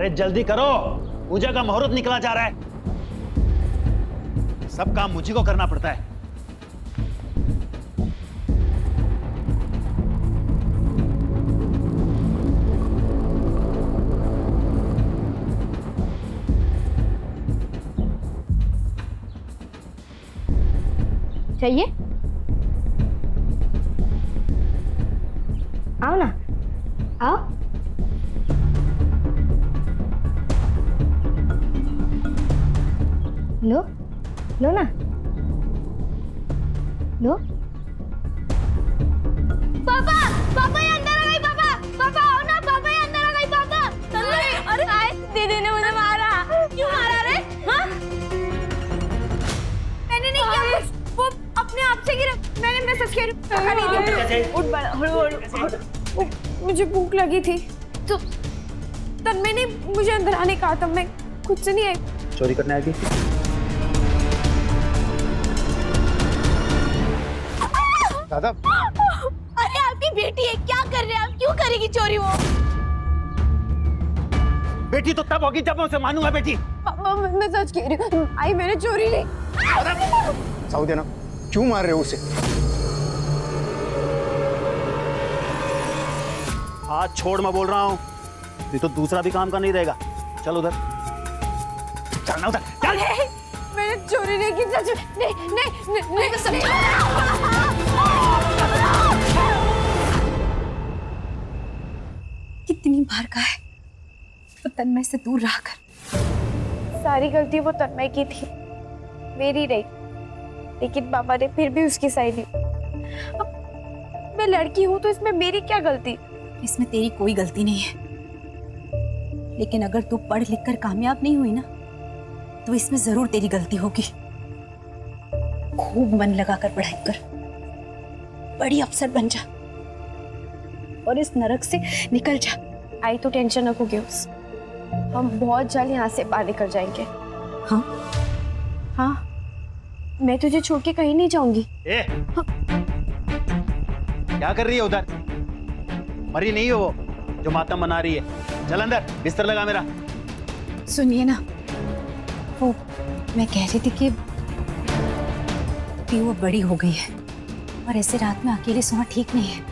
अरे जल्दी करो, पूजा का मुहूर्त निकला जा रहा है। सब काम मुझी को करना पड़ता है। चाहिए? आओ ना, आओ। लो, लो ना, लो। पापा, पापा ये अंदर आ गई। पापा, पापा आओ ना। पापा ये अंदर आ गई। पापा, अरे आए, दीदी ने मुझे मारा। क्यों मारा रे? हाँ? मैंने नहीं किया कुछ, वो अपने आप से गिरा। मैंने मैसेज किया। उठ बड़ा, मुझे भूख लगी थी तो तन्मय ने मुझे अंदर आने कहा था। मैं खुद से नहीं आई। चोरी करने आ गई? दादा, अरे आपकी बेटी है, क्या कर रहे हैं आप? क्यों करेगी चोरी वो? बेटी तो तब होगी जब मैं उसे मानूंगा। बेटी पापा, मैं सच कह रही हूँ, आई मैंने चोरी नहीं। साउदी ना, क्यों मार रहे हो उसे? हाथ छोड़, मैं बोल रहा हूँ। ये तो दूसरा भी काम का नहीं रहेगा। चल उधर, चलना उधर, चल। मैंने चोरी नहीं की। सच नहीं, नहीं, नहीं, कितनी बार कहा है वो तन्मय से दूर रहा कर। सारी गलती वो तन्मय की थी, मेरी नहीं। लेकिन पापा ने फिर भी उसकी साइड ली। अब मैं लड़की हूँ तो इसमें मेरी क्या गलती? इसमें तेरी कोई गलती नहीं है, लेकिन अगर तू पढ़ लिख कर कामयाब नहीं हुई ना तो इसमें जरूर तेरी गलती होगी। खूब मन लगाकर पढ़ाई कर, बड़ी अफसर बन जा और इस नरक से निकल जा। आई तो टेंशन रखो गेम्स, हम बहुत जल्द यहाँ से बाहर निकल जाएंगे। हाँ हाँ, मैं तुझे छोड़ के कहीं नहीं जाऊंगी। ए, क्या कर रही है उधर? मरी नहीं हो वो जो मातम मना रही है। चल अंदर, बिस्तर लगा मेरा। सुनिए ना, वो मैं कह रही थी कि वो बड़ी हो गई है और ऐसे रात में अकेले सोना ठीक नहीं है।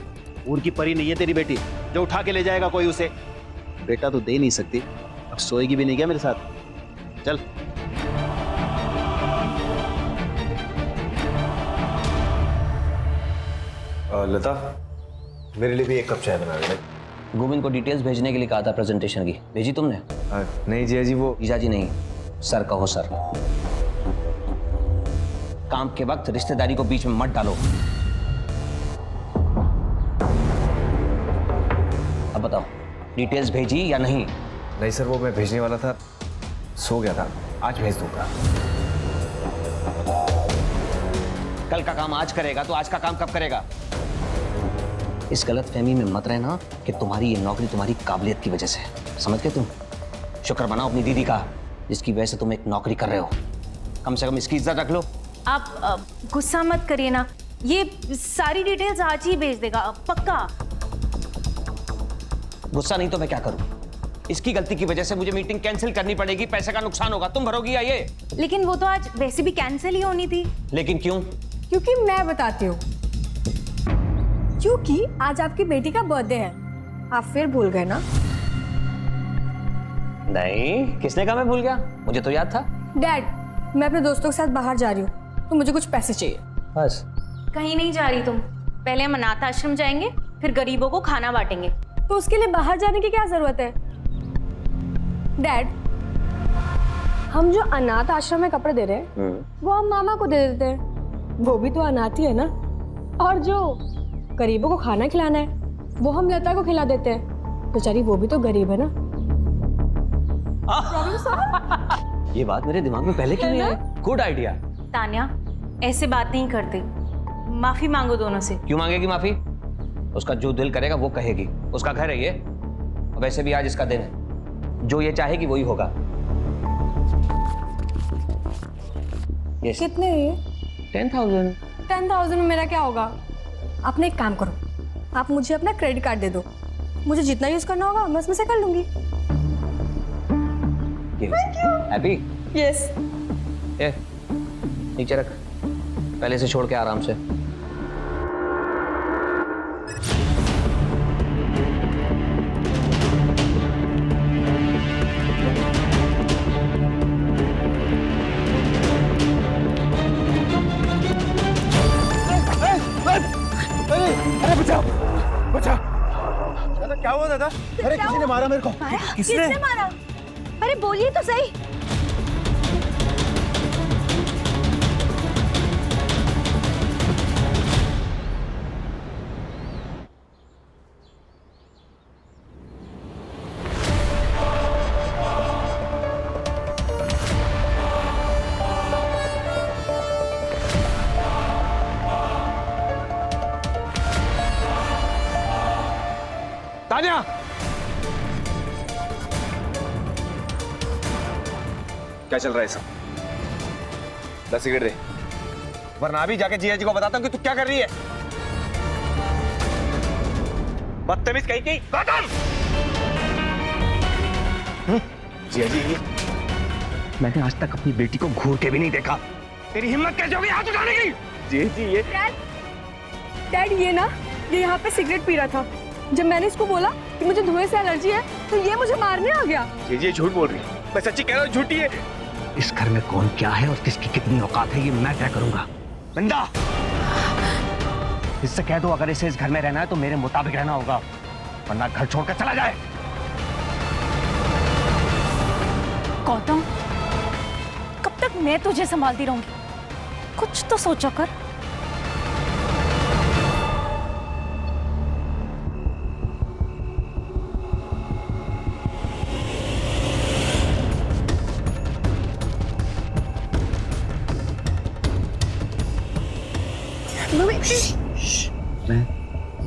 ऊर की परी नहीं है तेरी बेटी जो उठा के ले जाएगा कोई उसे। बेटा तो दे नहीं सकती, अब सोएगी भी नहीं क्या मेरे साथ? चल। लता, मेरे लिए भी एक कप चाय बना दे। गोविंद को डिटेल्स भेजने के लिए कहा था प्रेजेंटेशन की, भेजी तुमने? नहीं जिया जी, वो जीजा जी नहीं, सर कहो सर। काम के वक्त रिश्तेदारी को बीच में मत डालो। अब बताओ, डिटेल्स भेजी या नहीं? नहीं सर, वो मैं भेजने वाला था, सो गया था। आज भेज दूंगा। कल का काम आज करेगा तो आज का काम कब करेगा? इस गलतफहमी में मत रहना कि तुम्हारी ये नौकरी तुम्हारी काबिलियत की वजह से है। समझ गए तुम? शुक्र मनाओ अपनी दीदी का, जिसकी वजह से तुम एक नौकरी कर रहे हो। कम से कम इसकी इज्जत रख लो। आप गुस्सा मत करिए ना, ये सारी डिटेल्स आज ही भेज देगा पक्का। गुस्सा नहीं तो मैं क्या करूं? इसकी गलती की वजह से मुझे मीटिंग कैंसिल करनी पड़ेगी, पैसे का नुकसान होगा। तुम भरोगी या ये? लेकिन वो तो आज वैसे भी कैंसिल ही होनी थी। लेकिन क्यों? क्योंकि मैं बताती हूँ, क्योंकि आज आपकी बेटी का बर्थडे है। आप फिर भूल गए ना? नहीं, किसने कहा मैं भूल गया? मुझे तो याद था। डैड, मैं अपने दोस्तों के साथ बाहर जा रही हूँ तो मुझे कुछ पैसे चाहिए। बस? कहीं नहीं जा रही तुम, पहले हम अनाथ आश्रम जाएंगे, फिर गरीबों को खाना बांटेंगे। तो उसके लिए बाहर जाने की क्या जरूरत है? डैड, हम जो अनाथ आश्रम में कपड़े दे रहे हैं वो हम मामा को दे देते हैं, वो भी तो अनाथ ही है ना। और जो गरीबों को खाना खिलाना है वो हम लता को खिला देते हैं, बेचारी वो भी तो गरीब है ना। ये बात मेरे दिमाग में पहले क्यों नहीं आई? Good idea. तान्या, ऐसे बात नहीं करते, माफी मांगो दोनों से। क्यों मांगेगी माफी? उसका जो दिल करेगा वो कहेगी, उसका घर है ये। वैसे भी आज इसका दिन है, जो ये चाहेगी वही होगा। yes. कितने है ये? 10,000। 10,000 में मेरा क्या होगा? आपने एक काम करो, आप मुझे अपना क्रेडिट कार्ड दे दो, मुझे जितना यूज करना होगा मैं उसमें से कर लूंगी। हैप्पी? यस। ए, नीचे रख, पहले से छोड़ के आराम से। अरे बचाओ बचाओ। दादा क्या हुआ दादा? अरे किसी ने मारा मेरे को। किसने मारा? अरे बोलिए तो सही। तान्या, क्या चल रहा है सब? 10 सिगरेट दे, वरना अभी जाके जिया जी को बताता हूँ कि तू क्या कर रही है। बदतमीज कहीं की खत्म। जिया जी, मैंने आज तक अपनी बेटी को घूर के भी नहीं देखा। तेरी हिम्मत कैसे होगी हाथ उठाने की? जी जी ये डैड ये यहाँ पे सिगरेट पी रहा था। जब मैंने इसको बोला कि मुझे धुएं से एलर्जी है तो ये मुझे मारने आ गया। जी झूठ बोल रही है। मैं सच्ची कह रहा हूँ, झूठी है। इस घर में कौन क्या है और किसकी कितनी औकात है ये मैं तय करूंगा। बंदा, इससे कह दो अगर इसे इस घर में रहना है तो मेरे मुताबिक रहना होगा, वरना घर छोड़कर चला जाए। गौतम, कब तक मैं तुझे संभालती रहूंगी? कुछ तो सोचा कर।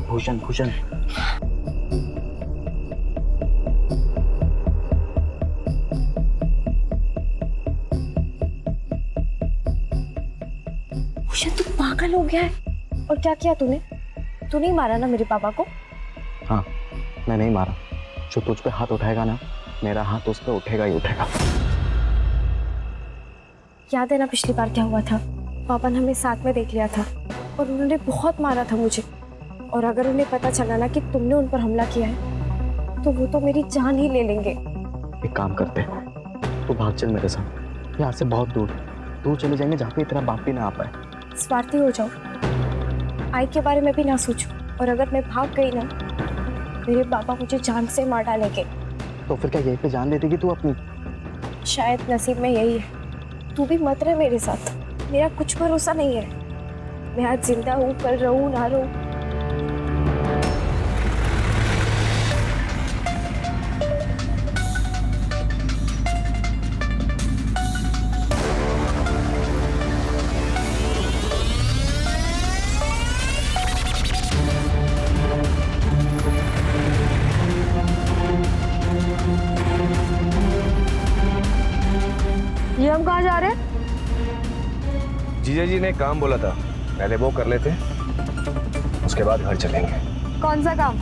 भूषण भूषण तू पागल हो गया है। और क्या किया तूने? तू नहीं मारा ना मेरे पापा को? हाँ, मैं नहीं मारा। जो तुझ पे हाथ उठाएगा ना, मेरा हाथ उस पे उठेगा ही उठेगा। याद है ना पिछली बार क्या हुआ था? पापा ने हमें साथ में देख लिया था और उन्होंने बहुत मारा था मुझे। और अगर उन्हें पता चला ना कि तुमने उन पर हमला किया है तो वो तो मेरी जान ही ले लेंगे। एक काम करते हैं, तू भाग चल मेरे साथ, यहाँ से बहुत दूर दूर चले जाएंगे जहाँ पे तेरा बाप भी ना आ पाए। स्वार्थी हो जाओ, आई के बारे में भी ना सोचो। और अगर मैं भाग गई ना, मेरे पापा मुझे जान से मार डालेंगे। तो फिर क्या यहीं पे जान दे देगी तू अपनी? शायद नसीब में यही है। तू भी मत रह मेरे साथ, मेरा कुछ भरोसा नहीं है। मैं आज जिंदा हूँ, कल रहूँ ना रहूँ। ये हम कहाँ जा रहे हैं? जीजा जी ने काम बोला था, पहले वो कर लेते, उसके बाद घर चलेंगे। कौन सा काम?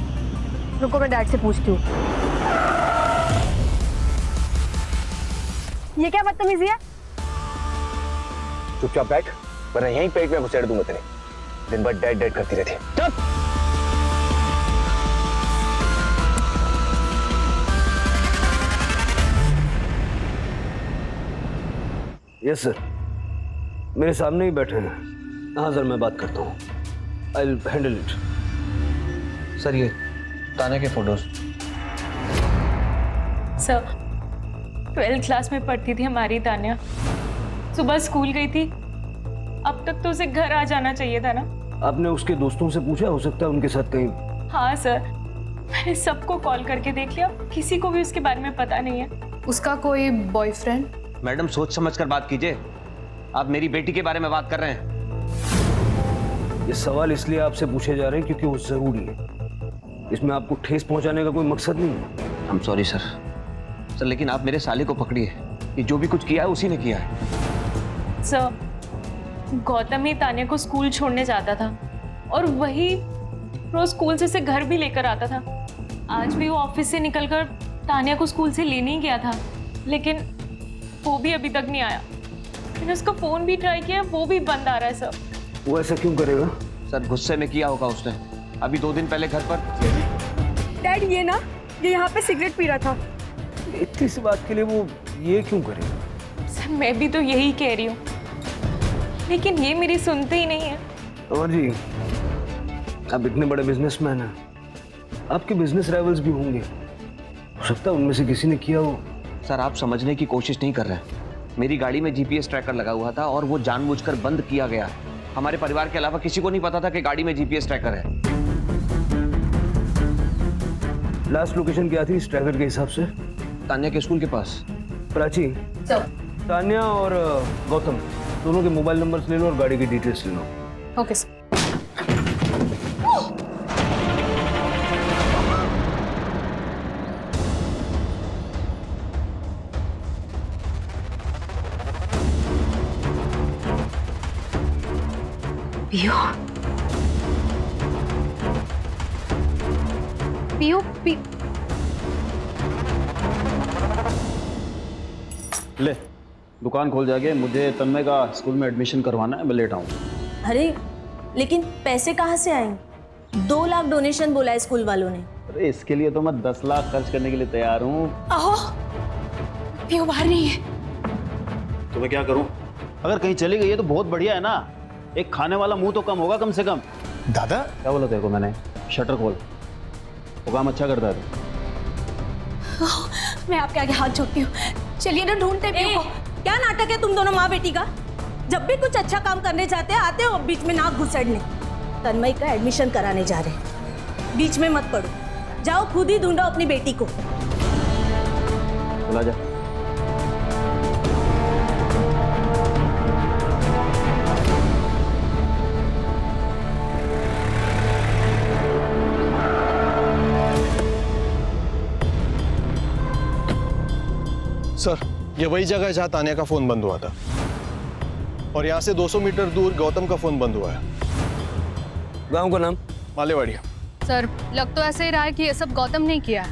रुको मैं डैड से पूछती हूँ। ये क्या बदतमीजी है? चुपचाप बैठ, वरना यहीं पेट में घुसेड़ दूंगा तेरे। दिन भर डैड डैड करती रहती है। चुप। यस सर, मेरे सामने ही बैठे हैं। हाँ सर, मैं बात करता हूँ। I will handle it. Sir ये तान्या के फोटोज। सर, 12th क्लास में पढ़ती थी हमारी तान्या। सुबह स्कूल गई थी, अब तक तो उसे घर आ जाना चाहिए था ना। आपने उसके दोस्तों से पूछा? हो सकता है उनके साथ कहीं। हाँ सर, मैंने सबको कॉल करके देख लिया, किसी को भी उसके बारे में पता नहीं है। उसका कोई बॉयफ्रेंड? मैडम सोच समझ कर बात कीजिए, आप मेरी बेटी के बारे में बात कर रहे हैं। ये सवाल इसलिए आपसे पूछे जा रहे हैं क्योंकि वो जरूरी है। इसमें आपको ठेस पहुंचाने का कोई मकसद नहीं है। I'm sorry सर, लेकिन आप मेरे साले को पकड़िए, ये जो भी कुछ किया है उसी ने किया है। सर, गौतम ही तान्या को स्कूल छोड़ने जाता था और वही रोज स्कूल से घर भी लेकर आता था। आज भी वो ऑफिस से निकलकर तान्या को स्कूल से लेने ही गया था, लेकिन वो भी अभी तक नहीं आया। मैंने उसका फोन भी ट्राई किया, वो भी बंद आ रहा है सर। वो ऐसा क्यों करेगा? सर गुस्से में किया होगा उसने। अभी 2 दिन पहले घर पर डैड ये यहाँ पे सिगरेट पी रहा था। इतनी सी बात के लिए वो ये क्यों करेगा? सर मैं भी तो यही कह रही हूँ, लेकिन ये मेरी सुनते ही नहीं है। और जी, आप इतने बड़े बिजनेसमैन हैं, आपके बिजनेस राइवल्स भी होंगे, हो सकता है उनमें से किसी ने किया हो। सर आप समझने की कोशिश नहीं कर रहे। मेरी गाड़ी में जीपीएस ट्रैकर लगा हुआ था और वो जानबूझकर बंद किया गया। हमारे परिवार के अलावा किसी को नहीं पता था कि गाड़ी में जीपीएस ट्रैकर है। लास्ट लोकेशन क्या थी इस ट्रैकर के हिसाब से? तान्या के स्कूल के पास। प्राची, तान्या और गौतम दोनों के मोबाइल नंबर्स ले लो और गाड़ी की डिटेल्स ले लो। Okay sir. पियो पियो पियो ले दुकान खोल जाके, मुझे तन्मय का स्कूल में एडमिशन करवाना है, मैं लेट आऊँ। अरे लेकिन पैसे कहाँ से आएंगे? 2 लाख डोनेशन बोला है स्कूल वालों ने। अरे इसके लिए तो मैं 10 लाख खर्च करने के लिए तैयार हूँ। आहो पियो बाहर नहीं है। तो मैं क्या करूँ? अगर कहीं चली गई है तो बहुत बढ़िया है ना, एक खाने वाला मुंह तो कम होगा कम से कम। दादा क्या बोला तेरे को मैंने? शटर खोल, वो काम अच्छा करता है। मैं आपके आगे हाथ जोड़ती हूँ, चलिए ना ढूंढते पियो को। क्या नाटक है तुम दोनों माँ बेटी का? जब भी कुछ अच्छा काम करने जाते हैं आते हो बीच में नाक घुसेड़ने। तन्मय का एडमिशन कराने जा रहे हैं, बीच में मत पड़ो, जाओ खुद ही ढूंढो अपनी बेटी को। चला जा। सर, ये वही जगह है जहाँ तान्या का फोन बंद हुआ था, और यहाँ से 200 मीटर दूर गौतम का फोन बंद हुआ है। गांव का नाम? मालेवाड़िया। सर लग तो ऐसे ही रहा है कि ये सब गौतम ने किया है।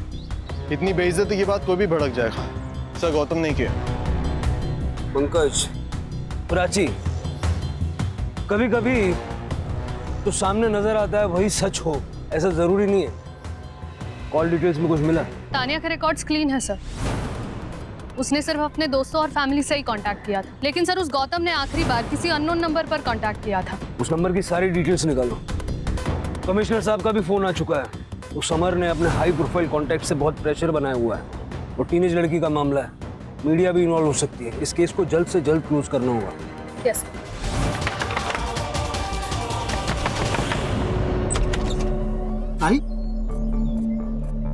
इतनी बेइज्जती की बात कोई भी भड़क जाएगा। सर गौतम नहीं किया। पंकज, प्राची, कभी कभी तो सामने नजर आता है वही सच हो, ऐसा जरूरी नहीं है। कॉल डिटेल्स में कुछ मिला? तानिया के रिकॉर्ड्स क्लीन है सर। उसने सिर्फ अपने दोस्तों और फैमिली से ही कांटेक्ट किया था, लेकिन सर उस गौतम ने आखिरी बार किसी अननोन नंबर पर कांटेक्ट किया था। उस नंबर की सारी डिटेल्स निकालो। कमिश्नर साहब का भी फोन आ चुका है। उस समर ने अपने हाई प्रोफाइल कॉन्टैक्ट से बहुत प्रेशर बनाया हुआ है। वो टीनेज लड़की का मामला है, मीडिया भी इन्वॉल्व हो सकती है। इस केस को जल्द से जल्द क्लोज करना होगा। यस। आई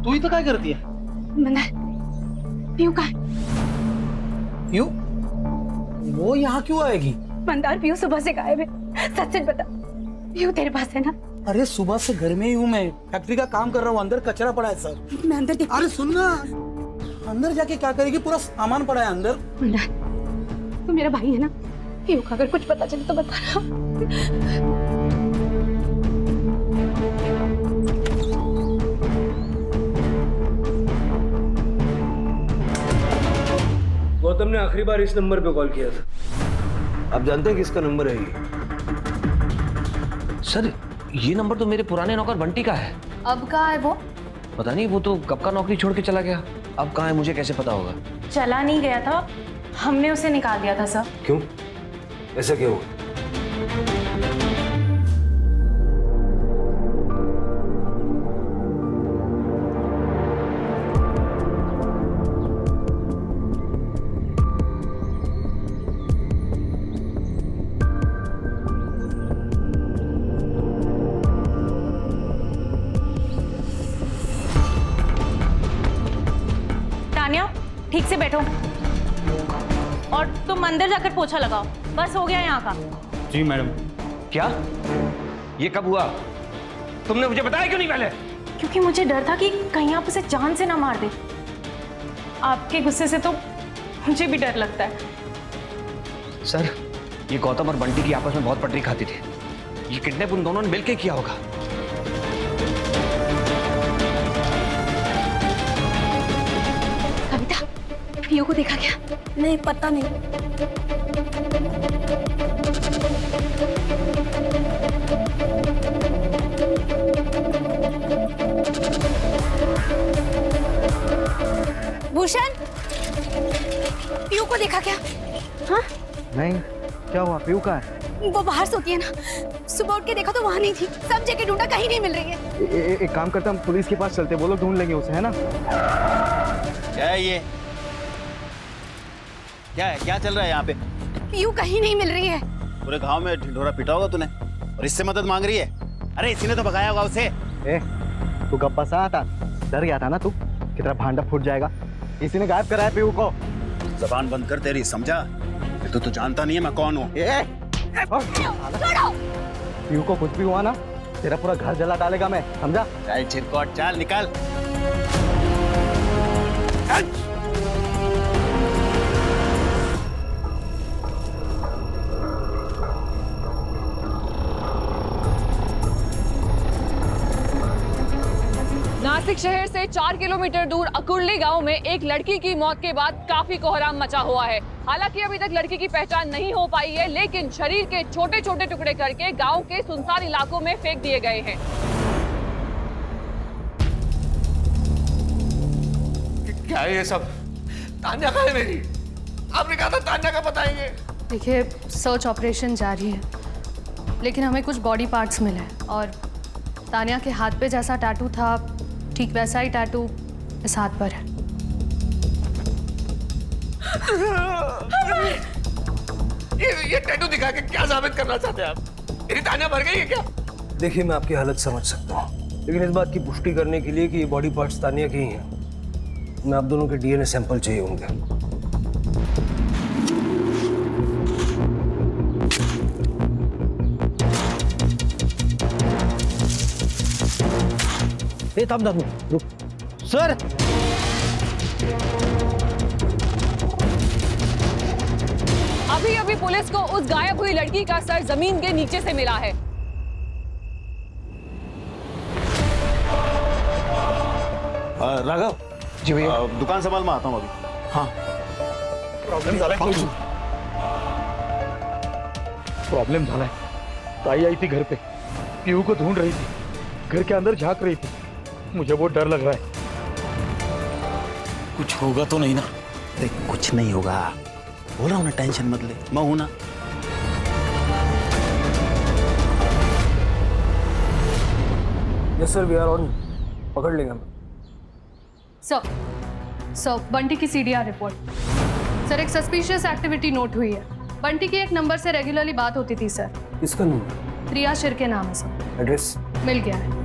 तू ही तो क्या करती है? मंदार पियो का है? पियो? वो यहाँ क्यों आएगी? मंदार पियो सुबह से गायब है, सच सच बता। पियो तेरे पास है ना? अरे सुबह से घर में ही हूँ मैं, फैक्ट्री का काम कर रहा हूँ, अंदर कचरा पड़ा है सर। मैं अंदर देख। अरे सुन ना, अंदर जाके क्या करेगी? पूरा सामान पड़ा है अंदर। मंदार तू मेरा भाई है ना, पियो का अगर कुछ पता चले तो बता। गौतम ने आखिरी बार इस नंबर पे कॉल किया था। आप जानते हैं किसका नंबर है ये? सर ये नंबर तो मेरे पुराने नौकर बंटी का है। अब कहाँ है वो? पता नहीं, वो तो कब का नौकरी छोड़ के चला गया। अब कहाँ है मुझे कैसे पता होगा? चला नहीं गया था, हमने उसे निकाल दिया था सर। क्यों? ऐसा क्यों हुआ? ठीक से बैठो और तुम अंदर जाकर पोछा लगाओ। बस हो गया यहाँ का। जी मैडम। क्या? ये कब हुआ? तुमने मुझे बताया क्यों नहीं पहले? क्योंकि मुझे डर था कि कहीं आप उसे जान से ना मार दे। आपके गुस्से से तो मुझे भी डर लगता है। सर ये गौतम और बंटी की आपस में बहुत पटरी खाती थी। ये किडनैप उन दोनों ने मिलकर किया होगा। पीयू को देखा क्या? नहीं, पता नहीं। भूषण, पीयू को देखा क्या? हाँ? नहीं, क्या हुआ? पीयू कहाँ है? वो बाहर सोती है ना, सुबह उठ के देखा तो वहां नहीं थी। सब जगह ढूंढा, कहीं नहीं मिल रही है। एक काम करते हम पुलिस के पास चलते, वो लोग ढूंढ लेंगे उसे, है ना? क्या है ये? क्या है? क्या चल रहा है यहाँ पे? पीयू कहीं नहीं मिल रही है। पूरे गांव में ढिंढोरा पीटा होगा तूने और इससे मदद मांग रही है? अरे इसी ने तो भगाया होगा उसे। तू गप्पा सा था, डर गया था ना तू कि तेरा भांडा फूट जाएगा। इसी ने गायब कराया पीयू को। जबान बंद कर तेरी, समझा? ये तो जानता नहीं है मैं कौन हूँ। पीयू को कुछ भी हुआ ना, तेरा पूरा घर जला डालेगा मैं, समझा? चल चिरकोट, चल निकल। नासिक शहर से 4 किलोमीटर दूर अकुर्ली गांव में एक लड़की की मौत के बाद काफी कोहराम मचा हुआ है। हालांकि अभी तक लड़की की पहचान नहीं हो पाई है, लेकिन शरीर के छोटे छोटे टुकड़े करके गांव के सुनसान इलाकों में फेंक दिए गए हैं। क्या है ये सब? तान्या कहाँ है मेरी? आपने कहा था तान्या का बताएंगे। देखिए, सर्च ऑपरेशन जारी है, लेकिन हमें कुछ बॉडी पार्ट्स मिले हैं और तान्या के हाथ पे जैसा टैटू था, ठीक वैसा ही टैटू इस हाथ पर है। ये टैटू दिखा के क्या साबित करना चाहते हैं आप? मेरी तान्या मर गई है क्या? देखिए, मैं आपकी हालत समझ सकता हूँ, लेकिन इस बात की पुष्टि करने के लिए कि ये बॉडी पार्ट्स तान्या के ही हैं, मैं आप दोनों के डीएनए सैंपल चाहिए होंगे। थम रुक सर। अभी अभी पुलिस को उस गायब हुई लड़की का सर जमीन के नीचे से मिला है। राघव जी भैया, दुकान संभाल, मैं आता हूँ अभी। हाँ। प्रॉब्लम झाला है। ताई आई थी घर पे, पीयू को ढूंढ रही थी, घर के अंदर झांक रही थी। मुझे बहुत डर लग रहा है। कुछ होगा तो नहीं ना? अरे कुछ नहीं होगा, बोला हूं ना, टेंशन मत ले, मैं हूं ना। Yes sir, we are on. पकड़ लेंगे हम। सर, बंटी की सीडीआर रिपोर्ट। सर, एक सस्पिशियस एक्टिविटी नोट हुई है। बंटी की एक नंबर से रेगुलरली बात होती थी सर। किसका नंबर? प्रिया शिर के नाम है सर। एड्रेस मिल गया है।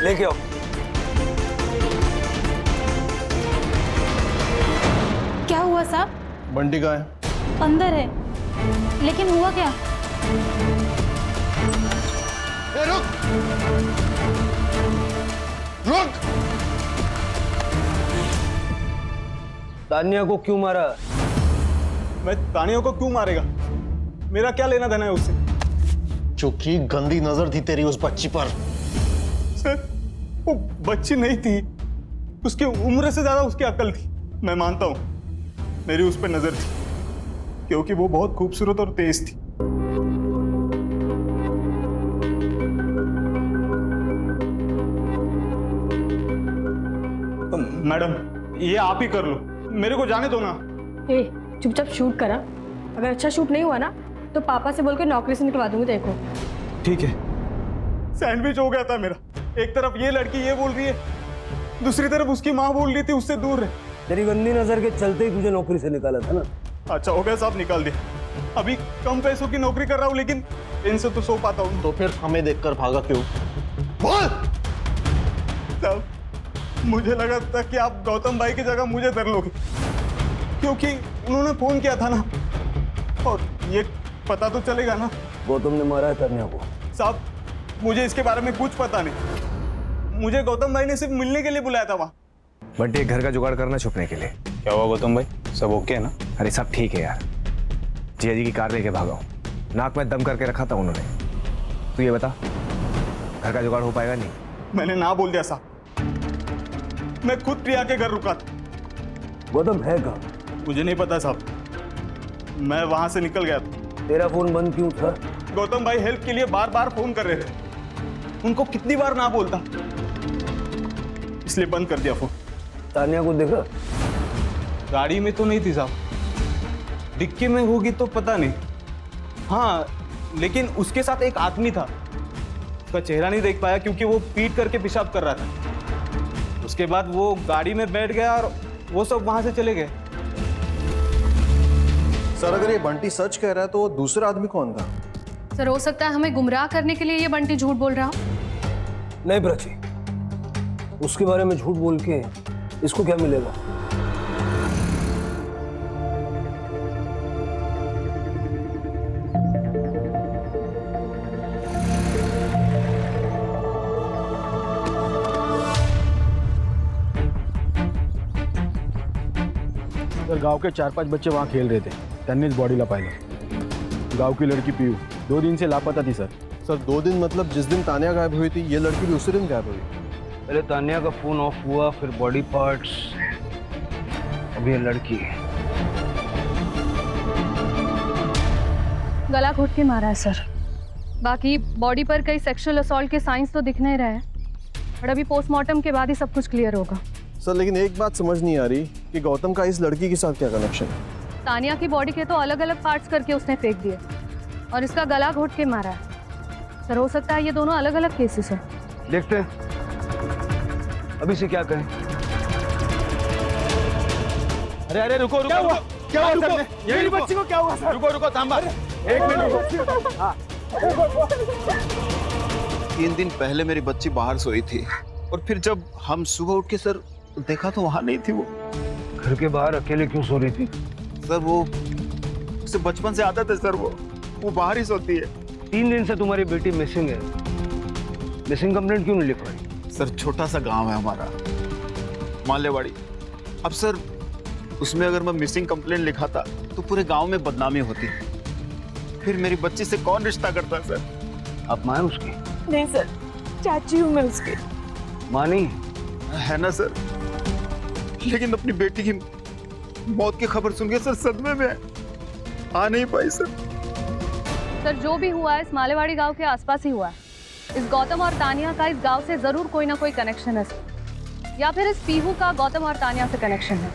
लेके आओ। क्या हुआ साहब? बंटी कहाँ है? अंदर है, लेकिन हुआ क्या? ए, रुक रुक। तान्या को क्यों मारा? मैं तानिया को क्यों मारेगा? मेरा क्या लेना देना है उससे? चूंकि गंदी नजर थी तेरी उस बच्ची पर। सर, वो बच्ची नहीं थी, उसकी उम्र से ज्यादा उसकी अकल थी। मैं मानता हूं मेरी उस पर नजर थी, क्योंकि वो बहुत खूबसूरत और तेज थी। मैडम, ये आप ही कर लो, मेरे को जाने दो ना। चुपचाप शूट करा। अगर अच्छा शूट नहीं हुआ ना तो पापा से बोल के नौकरी से निकलवा दूंगी। देखो ठीक है। सैंडविच हो गया था मेरा। एक तरफ ये लड़की ये बोल रही है, दूसरी तरफ उसकी माँ बोल रही थी उससे दूर रहे। तेरी गंदी नजर के चलते ही तुझे नौकरी से निकाला था ना। अच्छा हो गया साहब, निकाल दिया। अभी कम पैसों की नौकरी कर रहा हूँ, लेकिन इनसे तो सो पाता हूँ। तो फिर हमें देखकर भागा क्यों? बोल साहब, मुझे लगा था कि आप गौतम भाई की जगह मुझे धर लोगे, क्योंकि उन्होंने फोन किया था ना, और ये पता तो चलेगा ना। गौतम ने मारा है तान्या को। साहब, मुझे इसके बारे में कुछ पता नहीं। मुझे गौतम भाई ने सिर्फ मिलने के लिए बुलाया था वहाँ। बंटी, एक घर का जुगाड़ करना छुपने के लिए। क्या हुआ गौतम भाई, सब ओके है ना? अरे सब ठीक है यार, जिया जी की कार लेके भागा हूँ। नाक में दम करके रखा था उन्होंने। तू ये बता, घर का जुगाड़ हो पाएगा नहीं। मैंने ना बोल दिया साहब, मैं खुद प्रिया के घर रुका था। गौतम है कहाँ? मुझे नहीं पता साहब, मैं वहां से निकल गया था। तेरा फोन बंद क्यों था? गौतम भाई हेल्प के लिए बार बार फोन कर रहे थे, उनको कितनी बार ना बोलता, इसलिए बंद कर दिया फोन। तानिया को देखा? गाड़ी में तो नहीं थी साहब, डिक्की में होगी तो पता नहीं। हाँ, लेकिन उसके साथ एक आदमी था, उसका चेहरा नहीं देख पाया क्योंकि वो पीट करके पेशाब कर रहा था। उसके बाद वो गाड़ी में बैठ गया और वो सब वहां से चले गए। सर अगर ये बंटी सच कह रहा है तो वो दूसरा आदमी कौन था? सर हो सकता है हमें गुमराह करने के लिए ये बंटी झूठ बोल रहा हो। नहीं प्राची, उसके बारे में झूठ बोल के इसको क्या मिलेगा? तर गाव के 4-5 बच्चे वहाँ खेल रहे थे, त्यांनीच बॉडीला पाहिलं। गाव की लड़की पीयू 2 दिन से लापता थी सर। सर 2 दिन मतलब जिस दिन तानिया गायब हुई थी ये लड़की भी उसी दिन गायब हुई? पहले तानिया का फोन ऑफ हुआ, फिर बॉडी पार्ट्स, अब ये लड़की। गला घोट के मारा है सर। बाकी बॉडी पर कई सेक्सुअल असॉल्ट के साइंस तो दिख नहीं रहे हैं, और अभी पोस्टमार्टम के बाद ही सब कुछ क्लियर होगा। सर लेकिन एक बात समझ नहीं आ रही कि गौतम का इस लड़की के साथ क्या कनेक्शन है? तानिया की बॉडी के तो अलग अलग पार्ट्स करके उसने फेंक दिए, और इसका गला घोट के मारा है। सर हो सकता है ये दोनों अलग अलग केसेस हैं। देखते हैं अभी से क्या कहें। अरे अरे रुको रुको, क्या हुआ सर? मेरी बच्ची को क्या हुआ सर? रुको रुको, थांबा, 1 मिनट रुको। 3 दिन पहले मेरी बच्ची बाहर सोई थी, और फिर जब हम सुबह उठ के सर देखा तो वहां नहीं थी वो। घर के बाहर अकेले क्यों सो रही थी? सर वो उसे बचपन से आदत है सर, वो बाहर ही सोती है। 3 दिन से तुम्हारी बेटी मिसिंग है, मिसिंग कंप्लेंट क्यों नहीं लिखवाई? सर छोटा सा गांव है हमारा, मालेवाड़ी। अब सर उसमें अगर मैं मिसिंग कंप्लेंट लिखाता तो पूरे गांव में बदनामी होती, फिर मेरी बच्ची से कौन रिश्ता करता सर? आप मां हैं उसकी? नहीं सर, चाची हूँ मैं उसकी। मां नहीं है ना सर, लेकिन अपनी बेटी की मौत की खबर सुन के सर सदमे में आ नहीं पाई सर। सर जो भी हुआ है इस मालेवाड़ी गांव के आसपास ही हुआ है। इस गौतम और तानिया का इस गांव से जरूर कोई ना कोई कनेक्शन है सर, या फिर इस पीहू का गौतम और तानिया से कनेक्शन है।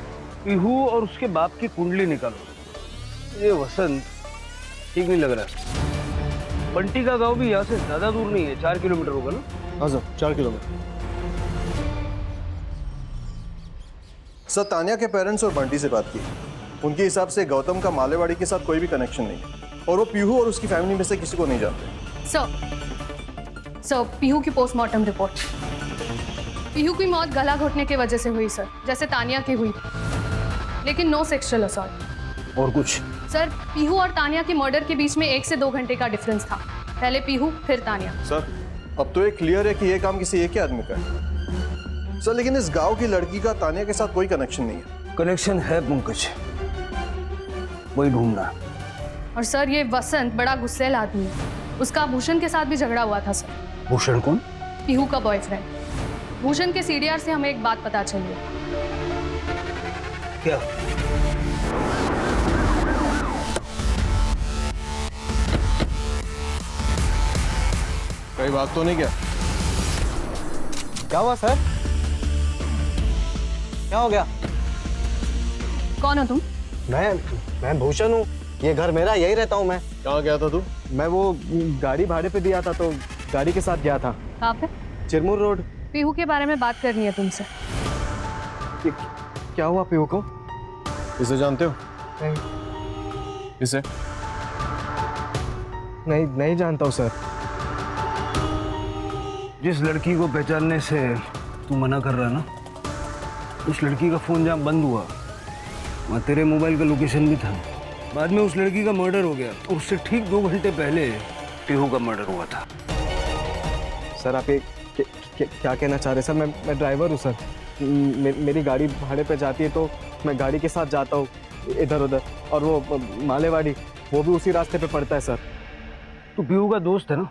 पीहू और उसके बाप की कुंडली निकालो। ये वसंत ठीक नहीं लग रहा। बंटी का गांव भी यहाँ से ज्यादा दूर नहीं है, 4 किलोमीटर होगा ना? हाँ सर 4 किलोमीटर। सर तानिया के पेरेंट्स और बंटी से बात की, उनके हिसाब से गौतम का मालेवाड़ी के साथ कोई भी कनेक्शन नहीं है, और वो पीहू और उसकी फैमिली में से किसी को नहीं जानते। सर पीहू की पोस्टमार्टम रिपोर्ट। पीहू की मौत गला घोटने की वजह से हुई सर, जैसे तानिया की हुई, लेकिन नो सेक्सुअल असॉल्ट। और कुछ? सर पीहू और तानिया की मर्डर के बीच में 1 से 2 घंटे का डिफरेंस था, पहले पीहू फिर तानिया। सर अब तो ये क्लियर है कि ये काम किसी एक ही आदमी का है सर, लेकिन इस गांव की लड़की का तानिया के साथ कोई कनेक्शन नहीं है। कनेक्शन है पंकज, वही ढूंढना। और सर ये वसंत बड़ा गुस्सैल आदमी है, उसका भूषण के साथ भी झगड़ा हुआ था सर। भूषण कौन? पीहू का बॉयफ्रेंड। भूषण के सीडीआर से हमें एक बात पता चली है। क्या? कोई बात तो नहीं? क्या हुआ सर? क्या हो गया? कौन हो तुम? मैं भूषण हूँ, ये घर मेरा, यही रहता हूँ मैं। कहाँ गया था तू? मैं वो गाड़ी भाड़े पे दिया था तो गाड़ी के साथ गया था। कहाँ पे? चिरमुर रोड। पीहू के बारे में बात करनी है तुमसे। क्या हुआ पीहू को? इसे जानते हो? नहीं। इसे? नहीं जानता हूँ सर। जिस लड़की को पहचानने से तू मना कर रहा ना, उस लड़की का फोन जहाँ बंद हुआ वहाँ तेरे मोबाइल का लोकेशन भी था। बाद में उस लड़की का मर्डर हो गया, और उससे ठीक 2 घंटे पहले पीहू का मर्डर हुआ था। सर आप ये क्या कहना चाह रहे हैं? सर मैं ड्राइवर हूँ सर, मेरी गाड़ी भाड़े पे जाती है तो मैं गाड़ी के साथ जाता हूँ इधर उधर, और वो मालेवाड़ी वो भी उसी रास्ते पे पड़ता है सर। तू पीहू का दोस्त है ना?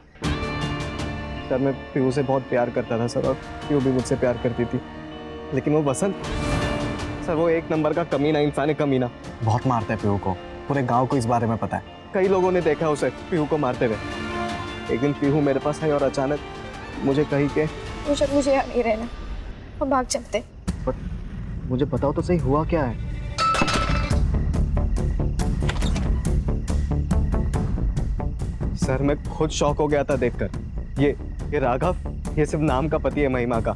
सर मैं पीहू से बहुत प्यार करता था सर, और पीहू भी मुझसे प्यार करती थी, लेकिन वो वसंत सर वो एक नंबर का कमीना इंसान है, कमीना। बहुत मारता है पीहू को, पूरे गांव को इस बारे में पता है। कई लोगों ने देखा उसे पीहू को मारते हुए। एक दिन पीहू मेरे पास आई और अचानक मुझे कही कि मुझे यहाँ नहीं रहना, हम भाग चलते। मुझे बताओ तो सही हुआ क्या है। सर मैं खुद शॉक हो गया था देखकर। ये राघव, ये सिर्फ नाम का पति है महिमा का।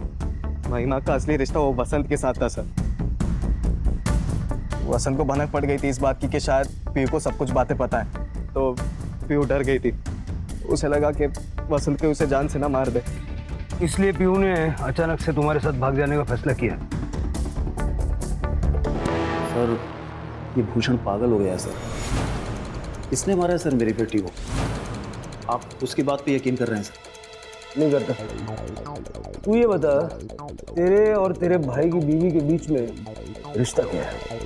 महिमा का असली रिश्ता वो वसंत के साथ था सर। वसंत को भनक पड़ गई थी इस बात की कि शायद पीहू को सब कुछ बातें पता है, तो पीहू डर गई थी। उसे लगा कि वसंत के उसे जान से ना मार दे, इसलिए पीहू ने अचानक से तुम्हारे साथ भाग जाने का फैसला किया। सर ये भूषण पागल हो गया सर, इसने मारा है सर मेरी बेटी को। आप उसकी बात पे यकीन कर रहे हैं सर? नहीं करता। तू ये बता, तेरे और तेरे भाई की बीवी के बीच में रिश्ता क्या है?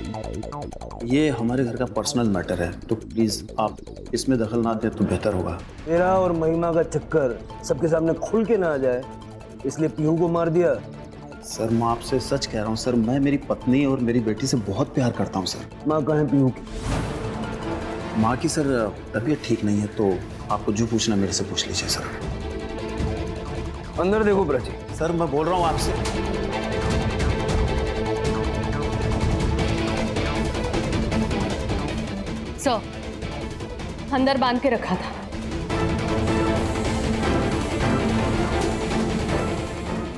ये हमारे घर का पर्सनल मैटर है, तो प्लीज आप इसमें दखल ना दें तो बेहतर होगा। तेरा और महिमा का चक्कर सबके सामने खुल के ना आ जाए, इसलिए पीहू को मार दिया। सर मैं आपसे सच कह रहा हूँ सर, मैं मेरी पत्नी और मेरी बेटी से बहुत प्यार करता हूँ सर। माँ कहाँ है पीहू की? माँ की सर तबीयत ठीक नहीं है, तो आपको जो पूछना मेरे से पूछ लीजिए सर। अंदर देखो प्राची। सर मैं बोल रहा हूँ आपसे। सर अंदर बांध के रखा था।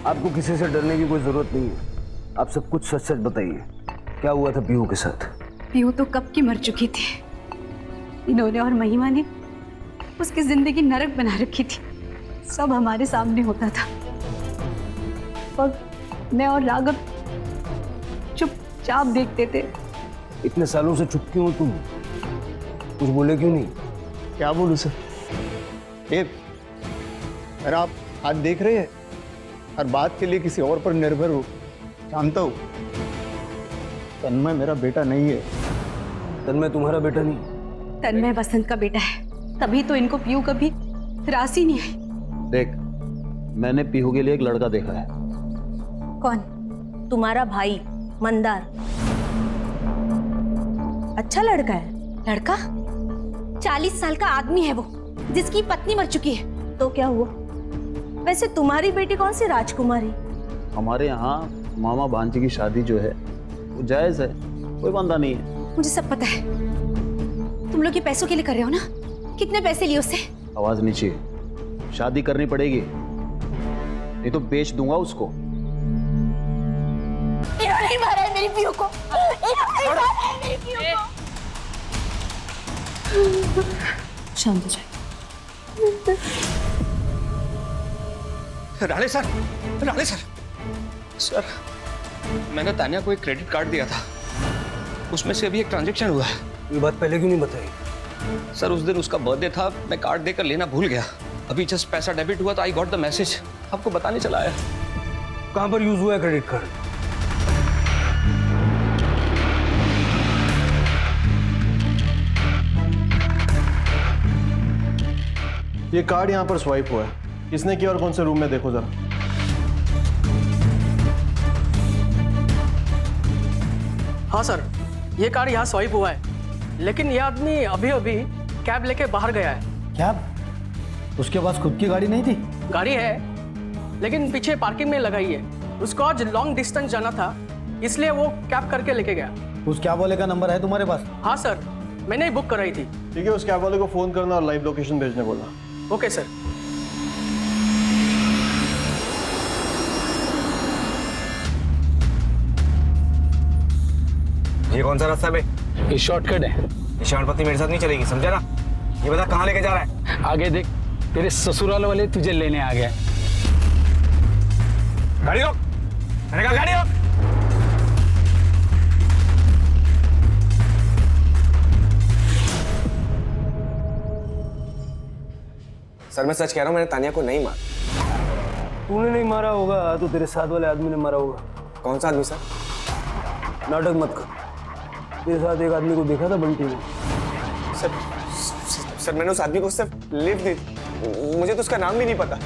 आपको किसी से डरने की कोई जरूरत नहीं है, आप सब कुछ सच सच बताइए। क्या हुआ था पीहू के साथ? पीहू तो कब की मर चुकी थी। इन्होंने और महिमा ने उसकी जिंदगी नरक बना रखी थी। सब हमारे सामने होता था और मैं और राघव चुपचाप देखते थे। इतने सालों से चुप क्यों हो तुम? कुछ बोले क्यों नहीं? क्या बोलूं सर? ये अरे आप आज देख रहे हैं, हर बात के लिए किसी और पर निर्भर हो। जानता हूँ तन्मय मेरा बेटा नहीं है। तन्मय तुम्हारा बेटा नहीं? तन्मय वसंत का बेटा है, तभी तो इनको पीहू कभी रास ही नहीं आई। देख, मैंने पीहू के लिए एक लड़का देखा है। कौन? तुम्हारा भाई मंदार। अच्छा लड़का है। लड़का? 40 साल का आदमी है वो, जिसकी पत्नी मर चुकी है। तो क्या हुआ? वैसे तुम्हारी बेटी कौन सी राजकुमारी? हमारे यहाँ मामा भांजी की शादी जो है वो जायज है, कोई बंदा नहीं है। मुझे सब पता है। तुम लोग ये पैसों के लिए कर रहे हो ना? कितने पैसे लिए उससे? आवाज नीचे। शादी करनी पड़ेगी, नहीं तो बेच दूंगा उसको। इन्होंने मारा है मेरी पीहू को। इन्होंने मारा है मेरी पीहू को। शांत हो जाए। Rane sir, Rane sir, sir मैंने तानिया को एक क्रेडिट कार्ड दिया था, उसमें से अभी एक ट्रांजैक्शन हुआ है। ये बात पहले क्यों नहीं बताई? सर उस दिन उसका बर्थडे था, मैं कार्ड देकर लेना भूल गया। अभी जस्ट पैसा डेबिट हुआ तो आई गॉट द मैसेज। आपको बताने चला आया। कहां पर यूज हुआ है क्रेडिट कार्ड? ये कार्ड यहाँ पर स्वाइप हुआ है। किसने किया और कौन से रूम में, देखो जरा। हाँ सर, ये कार्ड यहाँ स्वाइप हुआ है, लेकिन ये आदमी अभी अभी कैब लेके बाहर गया है। कैब? उसके पास खुद की गाड़ी नहीं थी? गाड़ी है, लेकिन पीछे पार्किंग में लगाई है। उसको आज लॉन्ग डिस्टेंस जाना था, इसलिए वो कैब करके लेके गया। उस कैब वाले का नंबर है तुम्हारे पास? हाँ सर, मैंने ही बुक कराई थी। ठीक है, उस कैब वाले को फोन करना और लाइव लोकेशन भेजने बोलना। Okay sir. ये कौन सा रास्ता है? ये शॉर्टकट है। ये शांतपति मेरे साथ नहीं चलेगी, समझा ना? ये बता कहाँ लेके जा रहा है? आगे देख, तेरे ससुराल वाले तुझे लेने आ गए। गाड़ी रोक, मैंने कहा गाड़ी रोक। सर मैं सच कह रहा हूँ, मैंने तानिया को नहीं मारा। तूने नहीं मारा होगा तो तेरे साथ वाले आदमी ने मारा होगा। कौन सा आदमी सर? नाटक मत कर। तेरे साथ एक आदमी को देखा था बंटी ने। सर मैंने उस आदमी को सिर्फ लिफ्ट दी, मुझे तो उसका नाम भी नहीं पता।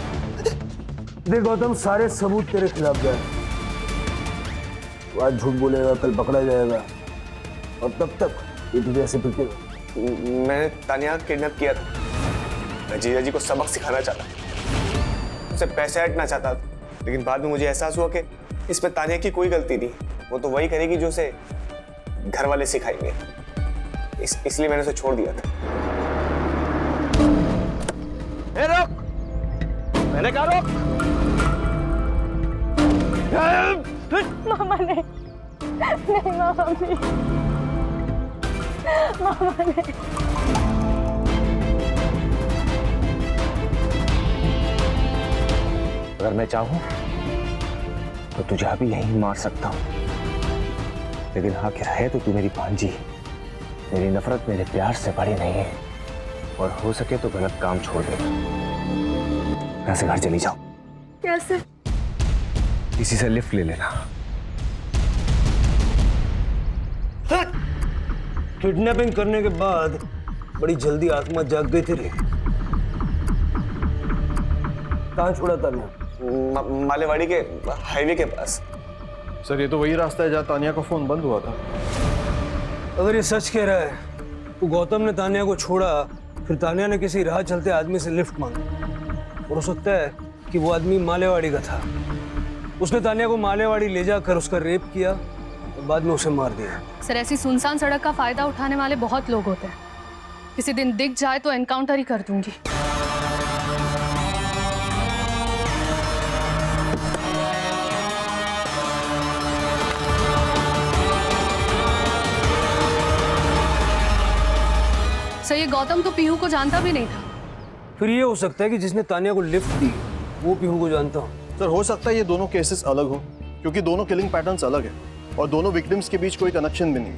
देख गौतम, सारे सबूत तेरे खिलाफ गए। आज झूठ बोलेगा, कल पकड़ा जाएगा, और तब तक ये तुझे ऐसे पिटेगा। मैंने तानिया किडनैप किया था। मैं जीजा जी को सबक सिखाना चाहता था, उसे पैसे हटना चाहता था, लेकिन बाद में मुझे एहसास हुआ कि इसमें तानिया की कोई गलती नहीं। वो तो वही करेगी जो उसे घर वाले सिखाएंगे। इसलिए मैंने उसे छोड़ दिया था। ए रुक! मैंने कहा रुक! मामा ने नहीं, मामा ने अगर मैं चाहूं तो तुझे अभी यहीं मार सकता हूं, लेकिन आखिर है तो तू मेरी भांजी। मेरी नफरत मेरे प्यार से बड़ी नहीं है, और हो सके तो गलत काम छोड़ दे। यहाँ से घर चली जाओ। कैसे? किसी से लिफ्ट ले लेना। किडनैपिंग करने के बाद बड़ी जल्दी आत्मा जाग गई तेरी। कहाँ छोड़ा तानिया? मालेवाड़ी के हाईवे के पास। सर ये तो वही रास्ता है जहाँ तानिया का फोन बंद हुआ था। अगर ये सच कह रहा है तो गौतम ने तानिया को छोड़ा, फिर तानिया ने किसी राह चलते आदमी से लिफ्ट मांगी, और हो सकता है कि वो आदमी मालेवाड़ी का था। उसने तानिया को मालेवाड़ी ले जाकर उसका रेप किया और बाद में उसे मार दिया। सर, ऐसी सुनसान सड़क का फायदा उठाने वाले बहुत लोग होते हैं। किसी दिन दिख जाए तो एनकाउंटर ही कर दूंगी। सर, ये गौतम तो पीहू को जानता भी नहीं था। फिर ये हो सकता है कि जिसने तानिया को लिफ्ट दी वो पीहू को जानता हो। सर हो सकता है ये दोनों केसेस अलग हो, क्योंकि दोनों किलिंग पैटर्न्स अलग है और दोनों विक्टिम्स के बीच कोई कनेक्शन भी नहीं।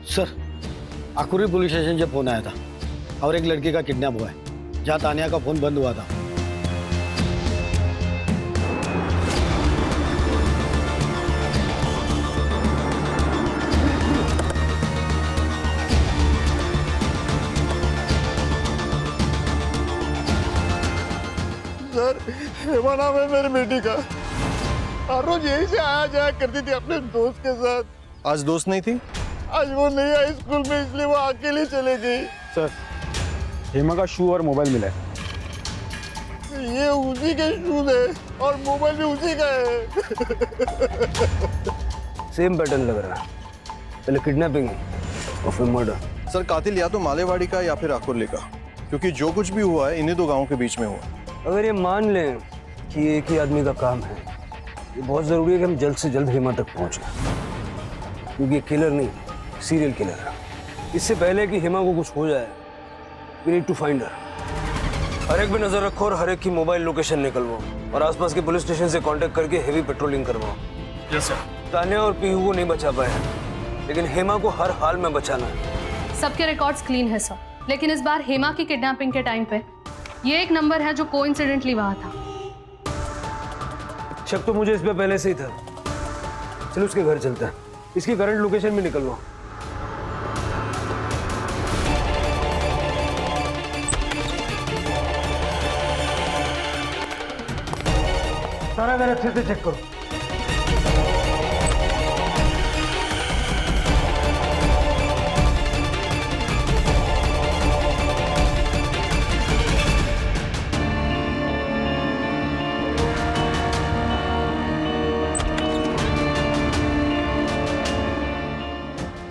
सर, आकुरी पुलिस स्टेशन से फोन आया था और एक लड़की का किडनैप हुआ है, जहाँ तानिया का फोन बंद हुआ था। सर, हेमा नाम है मेरी बेटी का। हर रोज यही से आया जाया करती थी अपने दोस्त के साथ। आज दोस्त नहीं थी? आज वो नहीं आई स्कूल में, इसलिए वो अकेली चले गई। सर, हेमा का शू और मोबाइल मिला है। ये उसी के शूज है और मोबाइल भी उसी का है। सेम पैटर्न लग रहा है, पहले किडनैपिंग और फिर मर्डर। सर कातिल या तो मालेवाड़ी का या फिर आकुर्ली का, क्योंकि जो कुछ भी हुआ है इन्हीं दो गांवों के बीच में हुआ। अगर ये मान लें कि एक ही आदमी का काम है, ये बहुत ज़रूरी है कि हम जल्द से जल्द हेमा तक पहुंचें, क्योंकि ये किलर नहीं, सीरियल किलर है। इससे पहले कि हेमा को कुछ हो जाए, we need to find her. हर एक पे नजर रखो और हर एक की मोबाइल लोकेशन निकलवाओ, और आसपास के पुलिस स्टेशन से कांटेक्ट करके हेवी पेट्रोलिंग करवाओ। Yes sir. तानिया और पीहू को नहीं बचा पाए, लेकिन हेमा को हर हाल में बचाना है। सबके रिकॉर्ड्स क्लीन है सर, लेकिन इस बार हेमा की किडनैपिंग के टाइम पे ये एक नंबर है जो कोइंसिडेंटली वहां था। शक तो मुझे इस पे पहले से ही था। चलो उसके घर चलते हैं, इसकी करंट लोकेशन भी निकलवाओ। सारा घर अच्छे से चेक करो।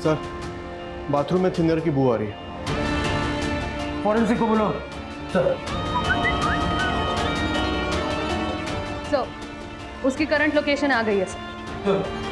सर बाथरूम में थिनर की बू आ रही है। फॉरेंसिक को बोलो। सर उसकी करंट लोकेशन आ गई है सर।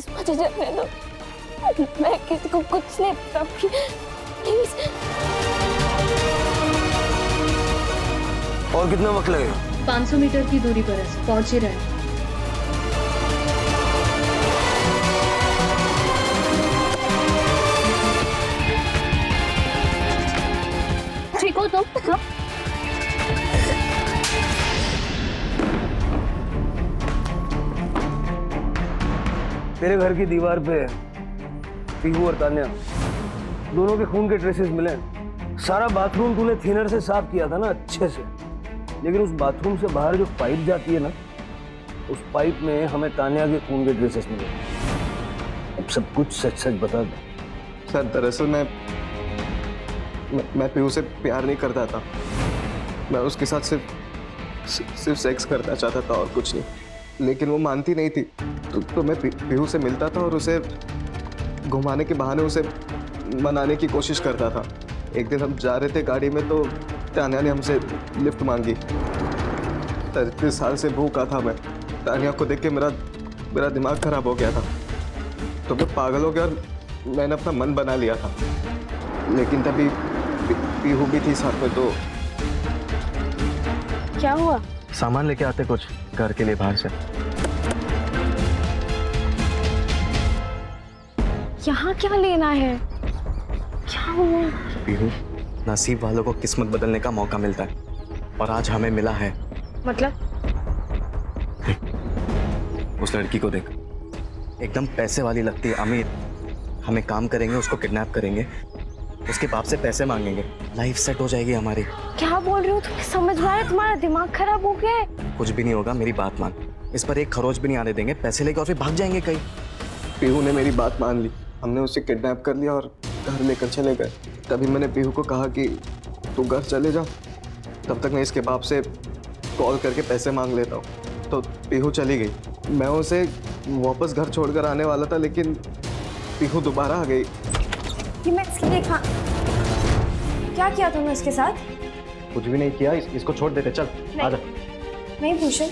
मुझे जाने दो, मैं किसी को कुछ नहीं पता, प्लीज। और कितना वक्त लगेगा? 500 मीटर की दूरी पर है, पहुंच ही रहे हैं। ठीक हो तुम? तेरे घर की दीवार पे पीहू और तान्या दोनों के खून के ट्रेसेस मिले। सारा बाथरूम तूने थिनर से साफ किया था ना अच्छे से, लेकिन उस बाथरूम से बाहर जो पाइप जाती है ना, उस पाइप में हमें तान्या के खून के ट्रेसेस मिले। अब सब कुछ सच सच बता दो। सर दरअसल मैं पीहू से प्यार नहीं करता था। मैं उसके साथ सिर्फ सेक्स करना चाहता था और कुछ नहीं, लेकिन वो मानती नहीं थी। तो मैं पीहू से मिलता था और उसे घुमाने के बहाने उसे मनाने की कोशिश करता था। एक दिन हम जा रहे थे गाड़ी में तो तान्या ने हमसे लिफ्ट मांगी। 33 साल से भूखा था मैं। तान्या को देख के मेरा दिमाग खराब हो गया था, तो मैं पागल हो गया और मैंने अपना मन बना लिया था। लेकिन तभी पीहू भी थी साथ में। तो क्या हुआ? सामान लेके आते कुछ घर के लिए बाहर से। यहाँ क्या लेना है? क्या हुआ? पीहू, नसीब वालों को किस्मत बदलने का मौका मिलता है और आज हमें मिला है। मतलब? उस लड़की को देख, एकदम पैसे वाली लगती है, अमीर। हमें काम करेंगे, उसको किडनैप करेंगे, उसके बाप से पैसे मांगेंगे, लाइफ सेट हो जाएगी हमारी। क्या बोल रहे हो? तुम्हें समझ में आ रहा है? तुम्हारा दिमाग खराब हो गया है? कुछ भी नहीं होगा, मेरी बात मान। इस पर एक खरोच भी नहीं आने देंगे, पैसे लेके और फिर भाग जाएंगे कहीं। पीहू ने मेरी बात मान ली। हमने उसे किडनैप कर लिया और घर लेकर चले गए। तभी मैंने पीहू को कहा कि तू घर चले जा, तब तक मैं इसके बाप से कॉल करके पैसे मांग लेता हूँ। तो पीहू चली गई। मैं उसे वापस घर छोड़कर आने वाला था, लेकिन पीहू दोबारा आ गई। कि मैं इसके लिए क्या किया तुमने उसके साथ? कुछ भी नहीं किया, इसको छोड़ देते। चल आजा। नहीं भूषण,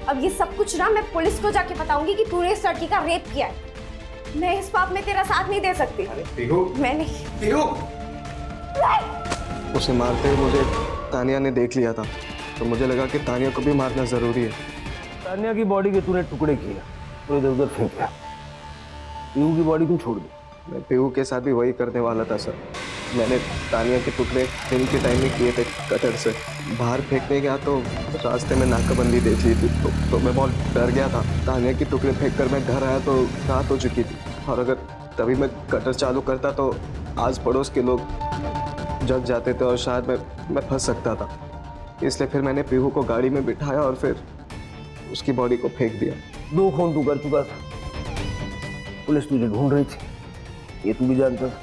अब ये सब कुछ ना मैं पुलिस को जाके बताऊंगी कि तूने इस लड़की का रेप किया है। मैं इस पाप में तेरा साथ नहीं दे सकती। मैं नहीं। उसे मारते हुए मुझे तानिया ने देख लिया था, तो मुझे लगा कि तानिया को भी मारना जरूरी है। तान्या की बॉडी के तूने टुकड़े किए और इधर उधर फेंका। पीहू की बॉडी क्यों छोड़ दी? मैं पीहू के साथ भी वही करने वाला था सर। मैंने तानिया के टुकड़े दिन के टाइम में किए थे कटर से। बाहर फेंकने गया तो रास्ते में नाकाबंदी देख ली थी, तो मैं बहुत डर गया था। तानिया के टुकड़े फेंक कर मैं घर आया तो रात हो चुकी थी, और अगर तभी मैं कटर चालू करता तो आस पड़ोस के लोग जग जाते थे और शायद मैं फंस सकता था। इसलिए फिर मैंने पीहू को गाड़ी में बिठाया और फिर उसकी बॉडी को फेंक दिया। 2 खून तू कर चुका था, पुलिस तुझे ढूंढ रही थी, ये तू भी जानता था।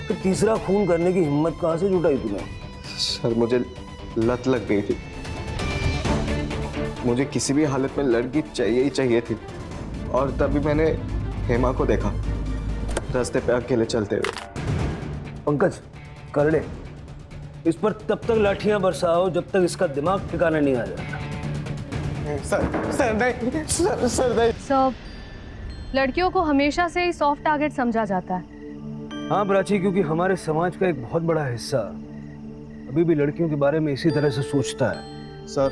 फिर तीसरा खून करने की हिम्मत कहाँ से जुटाई तूने? सर मुझे लत लग गई थी। मुझे किसी भी हालत में लड़की चाहिए ही चाहिए थी, और तभी मैंने हेमा को देखा रास्ते पे अकेले चलते हुए। पंकज करड़े, इस पर तब तक लाठियां बरसाओ जब तक इसका दिमाग ठिकाना नहीं आ जाता। सर नहीं। सर, लड़कियों को हमेशा से ही सॉफ्ट टारगेट समझा जाता है। हाँ प्राची, क्योंकि हमारे समाज का एक बहुत बड़ा हिस्सा अभी भी लड़कियों के बारे में इसी तरह से सोचता है। सर,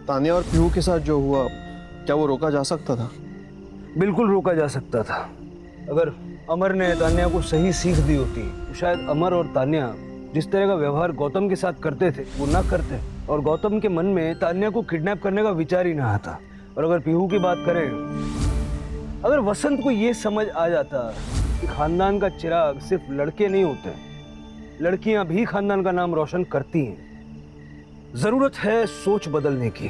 तानिया और पीहू के साथ जो हुआ, क्या वो रोका जा सकता था? बिल्कुल रोका जा सकता था। अगर अमर ने तान्या को सही सीख दी होती तो शायद अमर और तान्या जिस तरह का व्यवहार गौतम के साथ करते थे वो ना करते, और गौतम के मन में तान्या को किडनैप करने का विचार ही ना आता। और अगर पीहू की बात करें, अगर वसंत को ये समझ आ जाता कि खानदान का चिराग सिर्फ लड़के नहीं होते, लड़कियां भी खानदान का नाम रोशन करती हैं। जरूरत है सोच बदलने की।